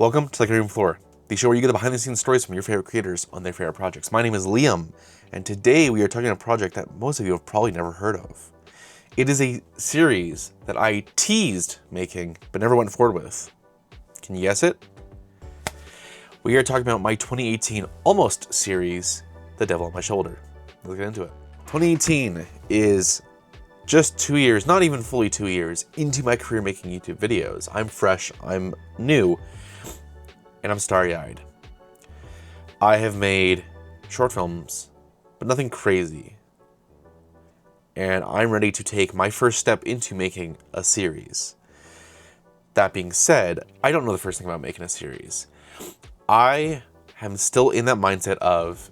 Welcome to the Cutting Room Floor, the show where you get the behind-the-scenes stories from your favorite creators on their favorite projects. My name is Liam, and today we are talking about a project that most of you have probably never heard of. It is a series that I teased making, but never went forward with. Can you guess it? We are talking about my 2018 almost series, The Devil on My Shoulder. Let's get into it. 2018 is just 2 years, not even fully 2 years, into my career making YouTube videos. I'm fresh, I'm new, and I'm starry-eyed. I have made short films, but nothing crazy. And I'm ready to take my first step into making a series. That being said, I don't know the first thing about making a series. I am still in that mindset of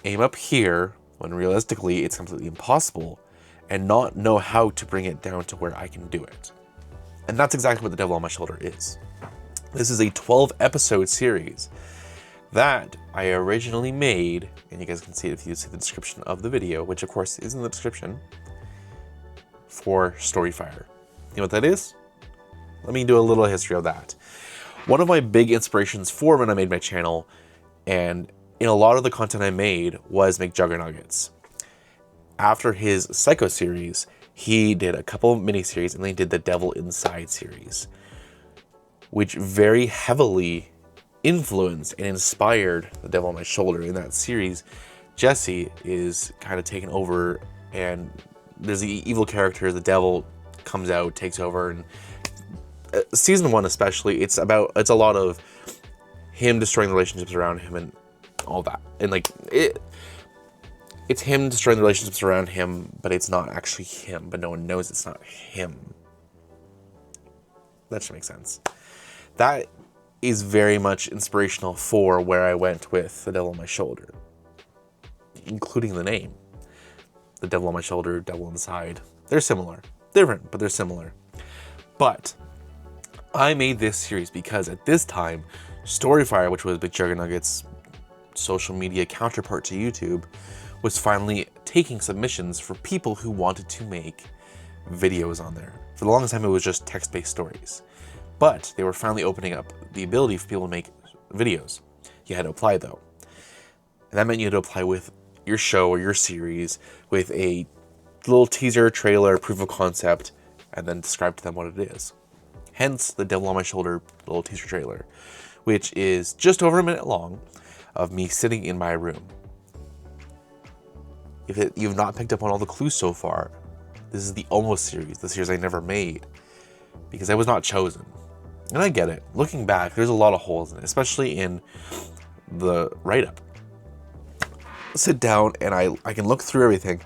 aim up here, when realistically it's completely impossible, and not know how to bring it down to where I can do it. And that's exactly what The Devil on My Shoulder is. This is a 12-episode series that I originally made, and you guys can see it if you see the description of the video, which of course is in the description, for Storyfire. You know what that is? Let me do a little history of that. One of my big inspirations for when I made my channel, and in a lot of the content I made, was McJuggernuggets. After his Psycho series, he did a couple of miniseries, and then he did the Devil Inside series, which very heavily influenced and inspired The Devil on My Shoulder. In that series, Jesse is kind of taken over, and there's the evil character, the devil comes out, takes over, and season 1 especially, it's a lot of him destroying the relationships around him and all that. And like it's him destroying the relationships around him, but it's not actually him, but no one knows it's not him. That should make sense. That is very much inspirational for where I went with The Devil on My Shoulder, including the name. The Devil on My Shoulder, Devil Inside. They're similar. Different, but they're similar. But I made this series because at this time, Storyfire, which was McJuggernuggets' social media counterpart to YouTube, was finally taking submissions for people who wanted to make videos on there. For the longest time, it was just text-based stories. But they were finally opening up the ability for people to make videos. You had to apply, though. And that meant you had to apply with your show or your series with a little teaser, trailer, proof of concept, and then describe to them what it is. Hence, The Devil on My Shoulder little teaser trailer, which is just over a minute long of me sitting in my room. If you've not picked up on all the clues so far, this is the almost series, the series I never made, because I was not chosen. And I get it. Looking back, there's a lot of holes in it, especially in the write-up. Sit down and I can look through everything.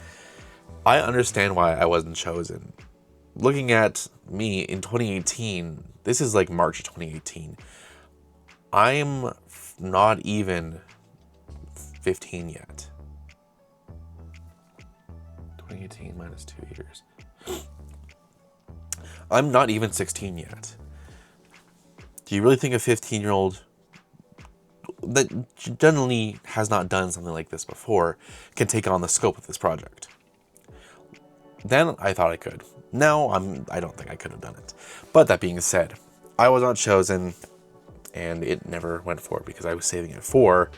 I understand why I wasn't chosen. Looking at me in 2018, this is like March of 2018. I'm not even 15 yet. 2018 minus 2 years. I'm not even 16 yet. Do you really think a 15-year-old that generally has not done something like this before can take on the scope of this project? Then I thought I could. Now I don't think I could have done it. But that being said, I was not chosen, and it never went forward because I was saving it for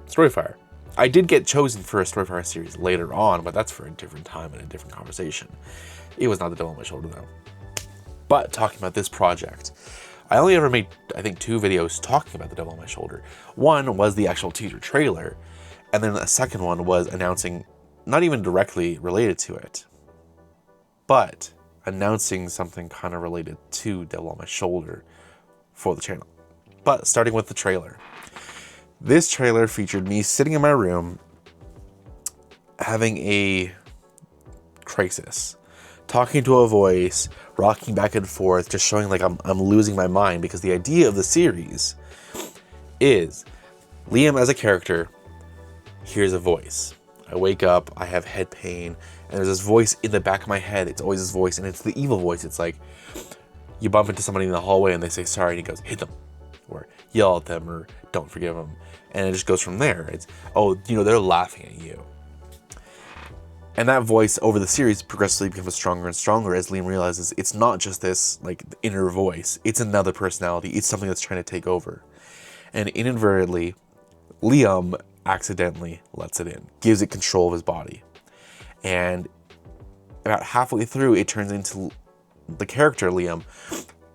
Storyfire. I did get chosen for a Storyfire series later on, but that's for a different time and a different conversation. It was not The Devil on My Shoulder, though. But talking about this project, I only ever made, I think, 2 videos talking about The Devil on My Shoulder. One was the actual teaser trailer, and then the second one was announcing, not even directly related to it, but announcing something kind of related to Devil on My Shoulder for the channel. But starting with the trailer. This trailer featured me sitting in my room having a crisis, talking to a voice, rocking back and forth, just showing like I'm losing my mind, because the idea of the series is Liam as a character hears a voice. I wake up, I have head pain, and there's this voice in the back of my head. It's always this voice, and it's the evil voice. It's like you bump into somebody in the hallway and they say sorry, and he goes, hit them, or yell at them, or don't forgive them. And it just goes from there. It's, oh, you know, they're laughing at you. And that voice over the series progressively becomes stronger and stronger as Liam realizes it's not just this like inner voice, it's another personality, it's something that's trying to take over. And inadvertently, Liam accidentally lets it in, gives it control of his body. And about halfway through, it turns into the character Liam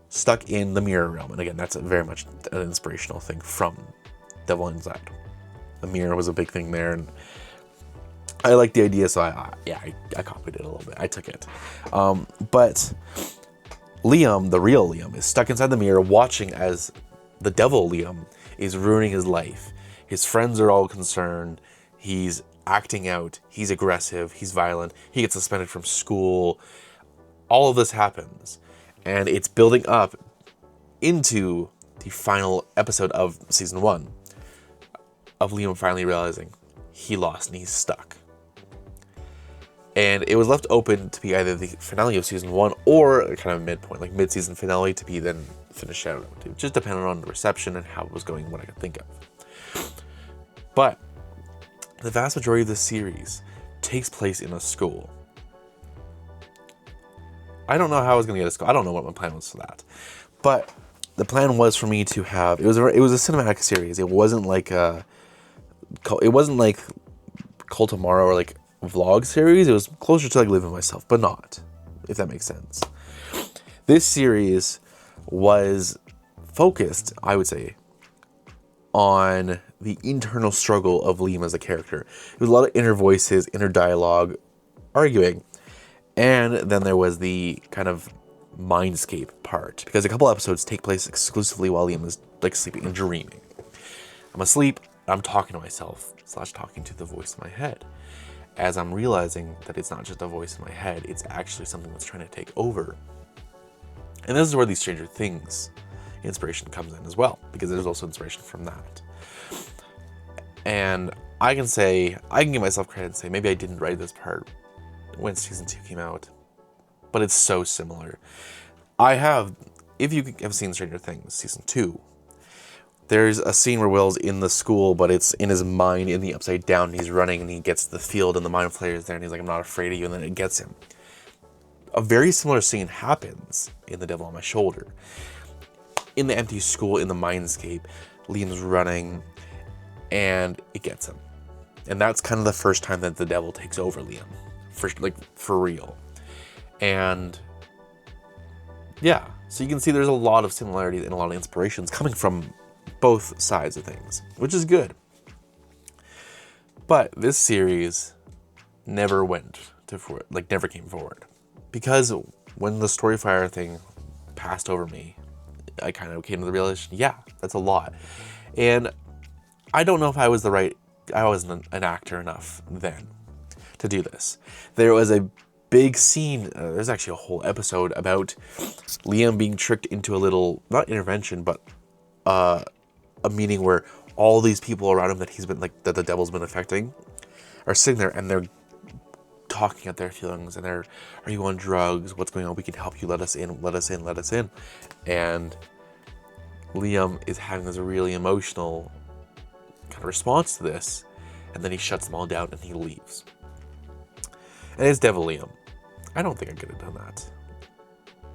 stuck in the mirror realm. And again, that's very much an inspirational thing from Devil Inside. The mirror was a big thing there, and I like the idea, so I copied it a little bit. I took it. But Liam, the real Liam, is stuck inside the mirror watching as the devil Liam is ruining his life. His friends are all concerned. He's acting out. He's aggressive. He's violent. He gets suspended from school. All of this happens. And it's building up into the final episode of season 1 of Liam finally realizing he lost and he's stuck. And it was left open to be either the finale of season 1 or a kind of midpoint, like mid-season finale, to be then finished out. It just depended on the reception and how it was going, what I could think of. But the vast majority of the series takes place in a school. I don't know how I was going to get a school. I don't know what my plan was for that. But the plan was for me to have, it was a cinematic series. It wasn't like Cult of Mara or like vlog series. It was closer to like Living Myself, but not, if that makes sense. This series was focused, I would say, on the internal struggle of Liam as a character. There was a lot of inner voices, inner dialogue, arguing, and then there was the kind of mindscape part, because a couple episodes take place exclusively while Liam is like sleeping and dreaming. I'm asleep, I'm talking to myself / talking to the voice in my head, as I'm realizing that it's not just a voice in my head, it's actually something that's trying to take over. And this is where the Stranger Things inspiration comes in as well, because there's also inspiration from that. And I can give myself credit and say maybe I didn't write this part when season 2 came out, but it's so similar. If you have seen Stranger Things season 2, there's a scene where Will's in the school, but it's in his mind in the Upside Down. He's running and he gets to the field and the mind flayer is there and he's like, I'm not afraid of you, and then it gets him. A very similar scene happens in The Devil on My Shoulder. In the empty school, in the mindscape, Liam's running and it gets him. And that's kind of the first time that the devil takes over Liam. For real. And yeah, so you can see there's a lot of similarities and a lot of inspirations coming from both sides of things, which is good. But this series never never came forward, because when the Storyfire thing passed over me, I kind of came to the realization, yeah, that's a lot. And I don't know if I wasn't an actor enough then to do this. There was a big scene, there's actually a whole episode about Liam being tricked into a little, not intervention, but a meeting where all these people around him that the devil's been affecting are sitting there and they're talking at their feelings, and are you on drugs? What's going on? We can help you. Let us in. And Liam is having this really emotional kind of response to this, and then he shuts them all down and he leaves. And it's Devil Liam. I don't think I could have done that.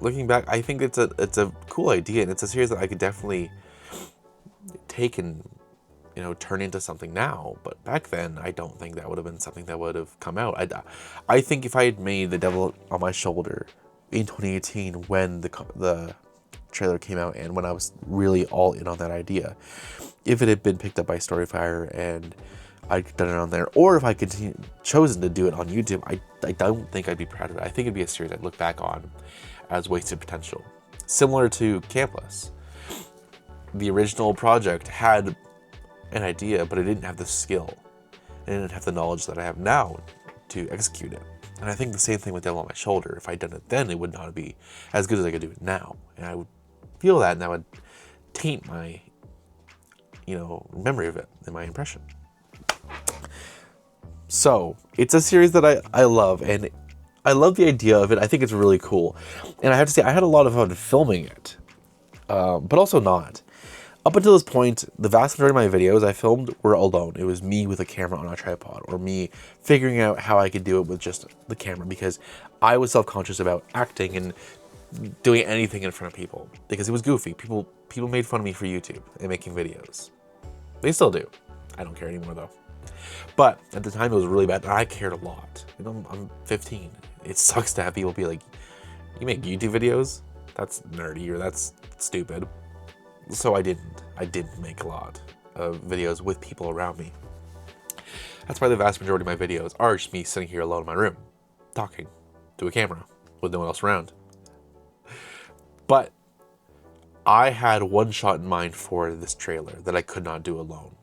Looking back, I think it's a cool idea, and it's a series that I could definitely take and turn into something now. But back then, I don't think that would have been something that would have come out. I think if I had made The Devil on My Shoulder in 2018, when the trailer came out and when I was really all in on that idea, if it had been picked up by Storyfire and I'd done it on there, or if I chosen to do it on YouTube, I don't think I'd be proud of it. I think it'd be a series I'd look back on as wasted potential. Similar to Campless. The original project had an idea, but it didn't have the skill. It didn't have the knowledge that I have now to execute it. And I think the same thing with Devil on My Shoulder. If I'd done it then, it would not be as good as I could do it now. And I would feel that, and that would taint my, memory of it and my impression. So, it's a series that I love, and I love the idea of it. I think it's really cool. And I have to say, I had a lot of fun filming it, but also not. Up until this point, the vast majority of my videos I filmed were alone. It was me with a camera on a tripod, or me figuring out how I could do it with just the camera, because I was self-conscious about acting and doing anything in front of people because it was goofy. People made fun of me for YouTube and making videos. They still do. I don't care anymore though. But at the time it was really bad, and I cared a lot. You know, I'm 15. It sucks to have people be like, "You make YouTube videos? That's nerdy, or that's stupid." So I didn't make a lot of videos with people around me. That's why the vast majority of my videos are just me sitting here alone in my room, talking to a camera with no one else around. But I had one shot in mind for this trailer that I could not do alone.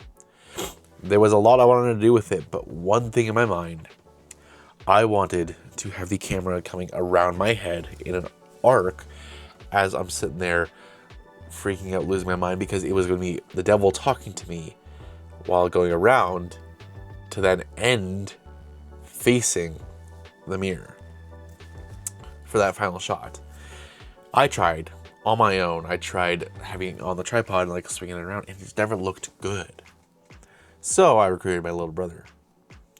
There was a lot I wanted to do with it, but one thing in my mind, I wanted to have the camera coming around my head in an arc as I'm sitting there freaking out, losing my mind, because it was going to be the devil talking to me while going around to then end facing the mirror for that final shot. I tried on my own. I tried having it on the tripod and like swinging it around, and it just never looked good. So I recruited my little brother.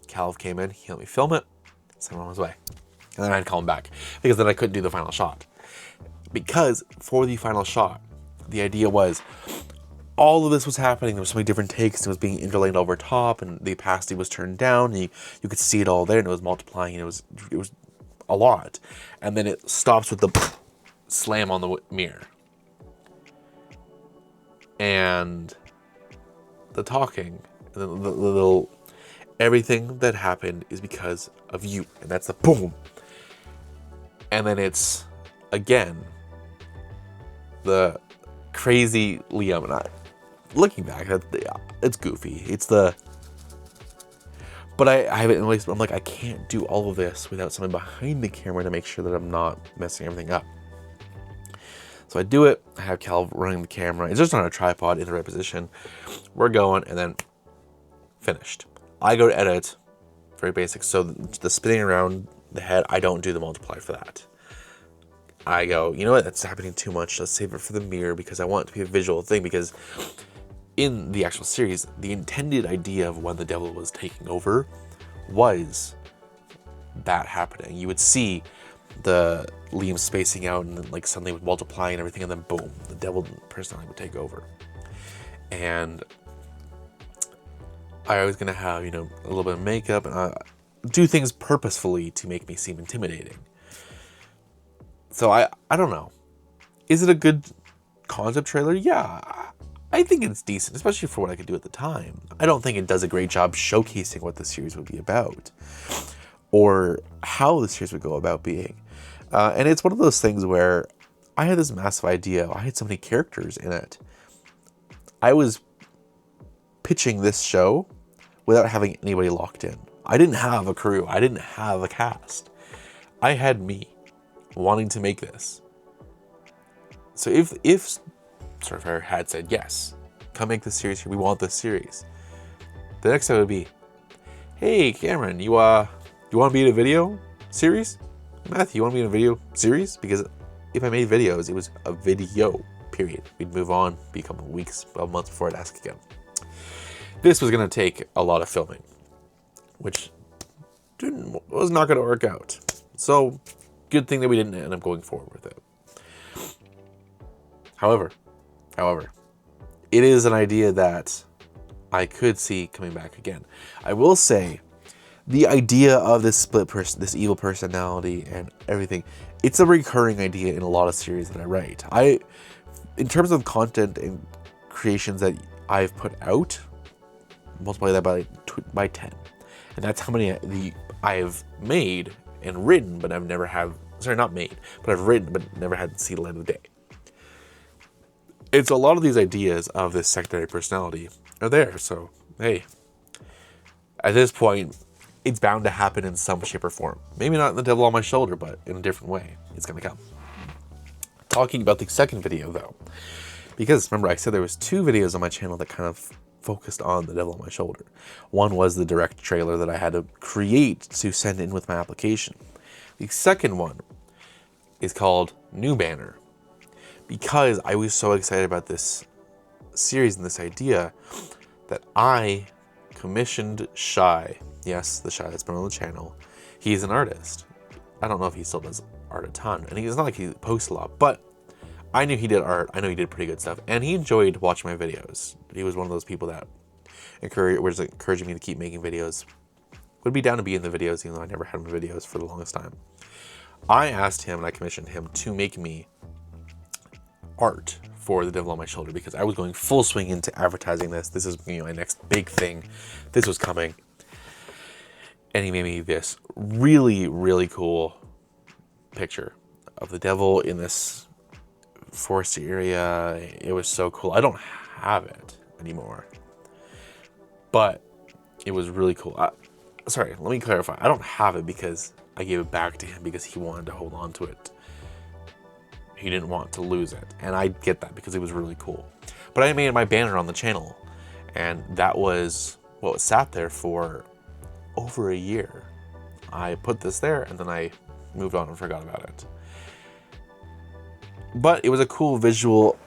Cal came in, he helped me film it, sent him on his way. And then I had to call him back because then I couldn't do the final shot. Because for the final shot, the idea was all of this was happening. There were so many different takes. It was being interlaid over top, and the opacity was turned down. And you could see it all there, and it was multiplying. And it was a lot. And then it stops with the slam on the mirror, and the talking, and the little everything that happened is because of you, and that's the boom. And then it's again the crazy Liam, and I, looking back, it's goofy. It's the, but I have it in place. I'm like, I can't do all of this without someone behind the camera to make sure that I'm not messing everything up. So I do it. I have Cal running the camera. It's just on a tripod in the right position. We're going, and then finished. I go to edit, very basic. So the spinning around the head, I don't do the multiply for that. I go, you know what, that's happening too much. Let's save it for the mirror because I want it to be a visual thing. Because in the actual series, the intended idea of when the devil was taking over was that happening. You would see the Liam spacing out, and then like suddenly would multiply and everything, and then boom, the devil personality would take over. And I was gonna have, you know, a little bit of makeup and do things purposefully to make me seem intimidating. So I don't know. Is it a good concept trailer? Yeah, I think it's decent, especially for what I could do at the time. I don't think it does a great job showcasing what the series would be about, or how the series would go about being. And it's one of those things where I had this massive idea. I had so many characters in it. I was pitching this show without having anybody locked in. I didn't have a crew. I didn't have a cast. I had me wanting to make this. So if Starfire had said, yes, come make this series here, we want this series, the next step would be, hey Cameron, you want to be in a video series? Matthew, you want to be in a video series? Because if I made videos, it was a video, period. We'd move on, be a couple of weeks, a month before I'd ask again. This was going to take a lot of filming, which was not going to work out. So good thing that we didn't end up going forward with it. However, it is an idea that I could see coming back again. I will say, the idea of this split person, this evil personality and everything, it's a recurring idea in a lot of series that I write. In terms of content and creations that I've put out, multiply that by 10. And that's how many I've made and written, but I've never have, sorry, not made, but I've written, but never had to see the light of the day. It's a lot of these ideas of this secondary personality are there. So, hey, at this point, it's bound to happen in some shape or form. Maybe not in The Devil on My Shoulder, but in a different way. It's going to come. Talking about the second video, though, because remember I said there was 2 videos on my channel that kind of focused on The Devil on My Shoulder. One was the direct trailer that I had to create to send in with my application. The second one is called New Banner, because I was so excited about this series and this idea that I commissioned Shy. Yes, the Shy that's been on the channel. He's an artist. I don't know if he still does art a ton, and it's not like he posts a lot, but I knew he did art. I know he did pretty good stuff, and he enjoyed watching my videos. He was one of those people that was encouraging me to keep making videos. Would be down to be in the videos, even though I never had my videos for the longest time. I asked him and I commissioned him to make me art for The Devil on My Shoulder because I was going full swing into advertising this. This is my next big thing. This was coming. And he made me this really, really cool picture of the devil in this foresty area. It was so cool. I don't have it anymore, but it was really cool. Sorry, let me clarify. I don't have it because I gave it back to him because he wanted to hold on to it. He didn't want to lose it. And I get that because it was really cool. But I made my banner on the channel, and that was what sat there for over a year. I put this there and then I moved on and forgot about it. But it was a cool visual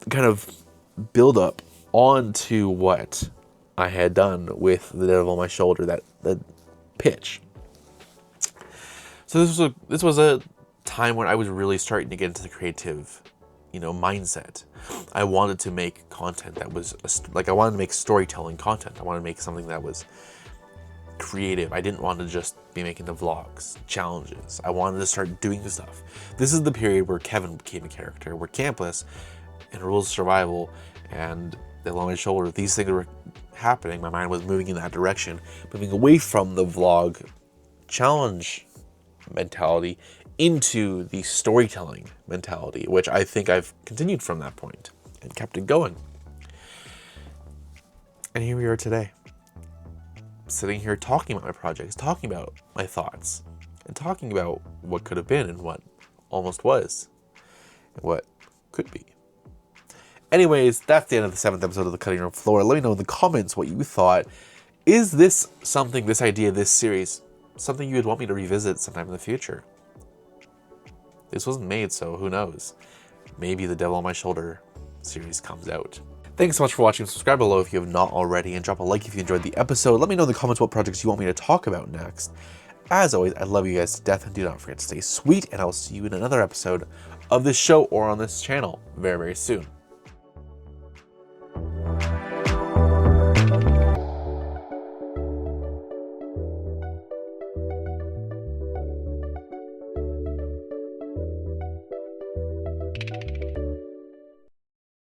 kind of build up onto what I had done with The Devil on My Shoulder, that pitch. So this was a time when I was really starting to get into the creative, mindset. I wanted to make content that was I wanted to make storytelling content. I wanted to make something that was creative. I didn't want to just be making the vlogs, challenges. I wanted to start doing stuff. This is the period where Kevin became a character, where Campless and Rules of Survival and The Devil on My Shoulder, these things were happening. My mind was moving in that direction, moving away from the vlog challenge mentality into the storytelling mentality, which I think I've continued from that point and kept it going. And here we are today, sitting here talking about my projects, talking about my thoughts, and talking about what could have been and what almost was, and what could be. Anyways, that's the end of the 7th episode of The Cutting Room Floor. Let me know in the comments what you thought. Is this something, this idea, this series, something you would want me to revisit sometime in the future? This wasn't made, so who knows? Maybe The Devil on My Shoulder series comes out. Thanks so much for watching. Subscribe below if you have not already, and drop a like if you enjoyed the episode. Let me know in the comments what projects you want me to talk about next. As always, I love you guys to death, and do not forget to stay sweet, and I'll see you in another episode of this show or on this channel very, very soon.